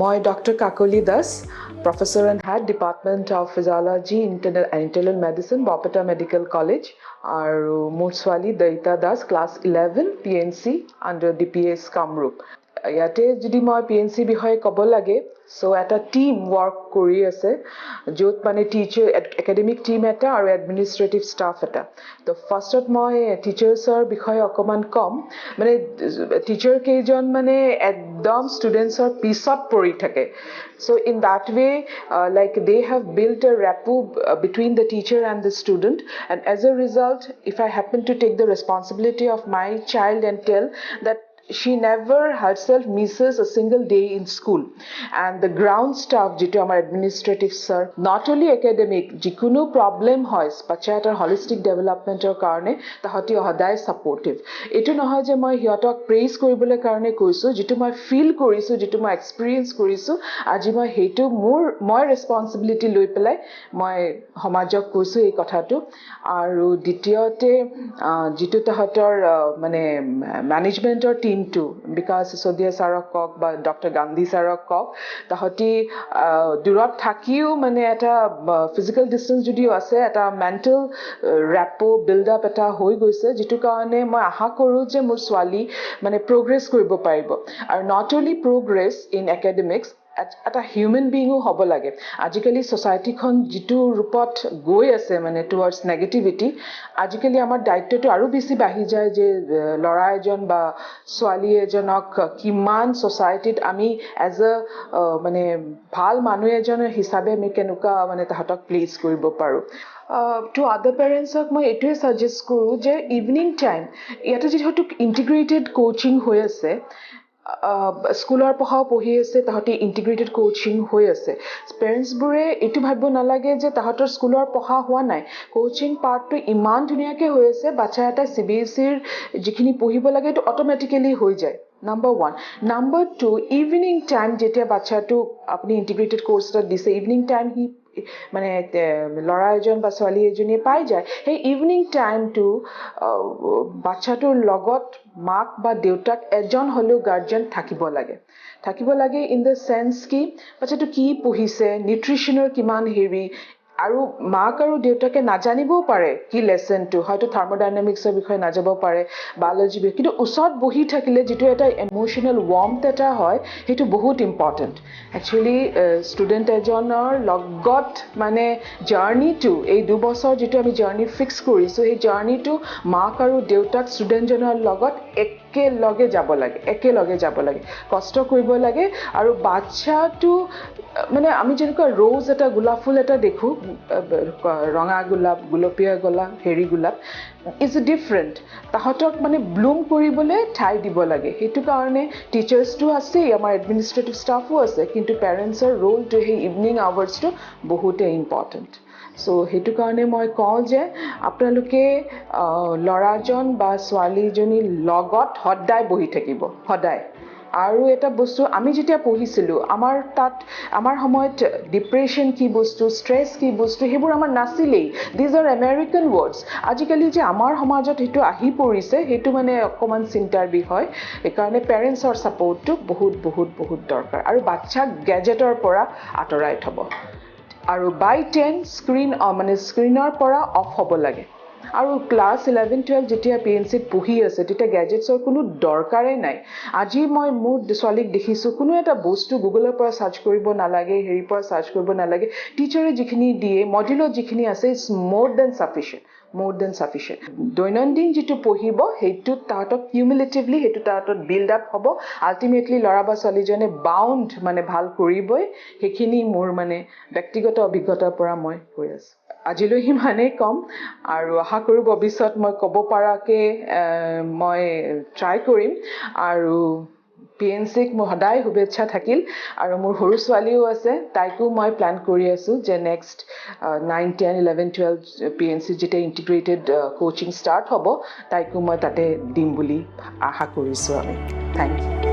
মই Dr. Kakoli Das, Professor and Head Department of Physiology, Internal Medicine, Bopeta Medical College. আৰু মোৰ ছোৱালী দৈতা Das class 11 PNC under DPS Kamrup. ইয়াতে যদি মই PNC বিষয়ে ক'ব লাগে সো এটা টিম ওয়ার্ক কৰি আছে য'ত মানে টিচাৰ একাডেমিক টিম এটা আৰু এডমিনিষ্ট্ৰেটিভ ষ্টাফ এটা তো ফাৰ্ষ্টত মই টিচাৰ্ছৰ বিষয়ে অকমান কম মানে টিচাৰ কেইজন মানে একদম ষ্টুডেণ্টছৰ পিছত পৰি থাকে so in that way like they have built a rapport between the teacher and the student and as a result if I happen to take the responsibility of my child and tell that she never herself misses a single day in school and the ground staff jitu amar administrative sir not only academic jikuno problem hoy bachatar holistic development or karone tahati hoday supportive etu nohoy je moi hiotok praise koribole karone koisu jitu moi feel korisu jitu moi experience korisu aji moi hetu moi responsibility loi pelai moi homajok koisu ei kotha tu aru ditiote jitu tahator mane management or team to because Sodia Sarok Kok বা Dr. Gandhi Sarok Kok tahoti durat thakiu mane eta physical distance judio ase eta mental rapport build up eta hoi goise jitu karone moi aha koru je mor swali mane progress koribo paribo and not only progress in academics এটা human বিইংও হ'ব লাগে আজিকালি সোসাইটিখন যেটো ৰূপত গৈ আছে মানে towards negativity আজিকালি আমাৰ দায়িত্বটো আৰু বেছি বাঢ়ি যায় যে লৰা এজন বা ছোৱালী এজনক কিমান সোসাইটিত আমি এজ আ মানে ভাল মানুহ এজন হিচাপে আমি কেনেকুৱা মানে তাহাতক প্লেস কৰিব পাৰো to other parents of মই এটোৱে সাজেস্ট কৰো যে ইভিনিং টাইম ইয়াতে যেহেতু ইন্টিগ্ৰেটেড কোচিং হৈ আছে স্কুলৰ পঢ়াও পঢ়ি আছে তাহতি ইন্টিগ্ৰেটেড কোচিং হৈ আছে পেৰেন্টছ বুৰে এটো ভাবিব নালাগে যে তাহতৰ স্কুলৰ পঢ়া হোৱা নাই কোচিং পাৰ্টটো ইমান ধুনিয়াকে হৈ আছে বাচ্চা এটা CBSE যিখিনি পঢ়িব লাগে এটো অটোমেটিক্যালি হৈ যায় Number 1 Number 2 evening time যেটা বাচ্চাটো আপনি ইন্টিগ্রেটেড কোর্স এটা দিছে ইভিনিং টাইম হি মানে লৰা এজন বা ছোৱালী এজনী পাই যায় সেই ইভিনিং টাইমটো বাচ্চাটোৰ লগত মাক বা দেউতাক এজন হলেও গাৰ্ডিয়ান থাকিব লাগে ইন দ্য সেন্স কি বাচ্চাটো কি পঢ়িছে নিউট্ৰিচনৰ কিমান হেৰি আৰু মাক আৰু দেউতাকে নাজানিবও পাৰে কি লেসনটো হয়তো থাৰ্মোডাইনামিক্সৰ বিষয়ে নাজাব পাৰে বায়োলজি বিষয়ে কিন্তু উচত বহি থাকিলে যেটো এটা ইমোশনাল ওয়াৰ্মথ এটা হয় হেতু বহুত ইম্পৰ্টেন্ট একচুয়ালি ষ্টুডেন্ট এজনৰ লগত মানে জাৰ্নিটো এই 2 বছৰ যেটো আমি জাৰ্নি ফিক্স কৰিছো এই জাৰ্নিটো মাক আৰু দেউতাক ষ্টুডেন্টজনৰ লগত একেলগে যাব লাগে কষ্ট কৰিব লাগে আৰু বাচ্চাটো মানে আমি যেনেকুৱা ৰোজ এটা গোলাপ ফুল এটা দেখো ৰঙা গোলাপ গুলপীয়া গোলাপ হেৰি গোলাপ is different তাহতক মানে ব্লুম কৰিবলে ঠাই দিব লাগে হেতু কাৰণে টিচাৰ্স টু আছে আমাৰ এডমিনিষ্ট্ৰেটিভ ষ্টাফও আছে কিন্তু পেৰেন্টছৰ ৰোল টু হে ইভিনিং আৱাৰ্সটো বহুতে ইম্পৰ্টেন্ট সো হেতু কাৰণে মই কওঁ যে আপোনালোকে লৰাজন বা ছোৱালীজনী লগত সদায় বহি থাকিব সদায় আৰু এটা বস্তু আমি যেতিয়া পঢ়িছিলো আমাৰ সময়ত ডিপ্ৰেশন কি বস্তু স্ট্ৰেস কি বস্তু হেবোৰ আমাৰ নাছিলেই দিজ আৰ আমেৰিকান ওয়াৰ্ডস আজিকালি যে আমাৰ সমাজত হেতু আহি পৰিছে হেতু মানে অকমান চিন্তাৰ বিষয় একাৰণে পেৰেন্টছৰ সাপোৰ্টটো বহুত দৰকাৰ আৰু বাচ্চা গ্যাজেটৰ পৰা আঁতৰাই থব আৰু বাই 10 স্ক্ৰিনৰ পৰা অফ হ'ব লাগে আৰু ক্লাস 11-12 যেতিয়া PNCত পঢ়ি আছে তেতিয়া গ্যাজেটছৰ কোনো দৰকাৰে নাই আজি মই মোৰ ছোৱালীক দেখিছো কোনো এটা বস্তু গুগলৰ পৰা সাৰ্চ কৰিব নালাগে হেৰি পৰা সাৰ্চ কৰিব নালাগে টিচাৰে যিখিনি দিয়ে মডুলত যিখিনি আছে ইজ more than sufficient দৈনন্দিন যেটো পঢ়িব হেতু তাহতক কিউমুলেটিভলি হেতু তাহতত বিল্ড আপ হ'ব আলটিমেটলি লৰা বা ছোৱালীজনে বাউন্ড মানে ভাল কৰিবই হেখিনি মোৰ মানে ব্যক্তিগত অভিজ্ঞতাৰ পৰা মই কৈ আছো আজিলৈ হিমানে কম আৰু আশা কৰো ভৱিষ্যত মই ক'ব পাৰাকে মই ট্ৰাই কৰিম আৰু PNCক মই সদায় শুভেচ্ছা থাকিল আৰু মোৰ সৰু ছোৱালীও আছে তাইকো মই প্ল্যান কৰি আছো যে নেক্সট 9 10 11 12 PNC যেতিয়া ইন্টিগ্ৰেটেড কোচিং ষ্টাৰ্ট হ'ব তাইকো মই তাতে দিম বুলি আশা কৰিছো আমি থ্যাংক ইউ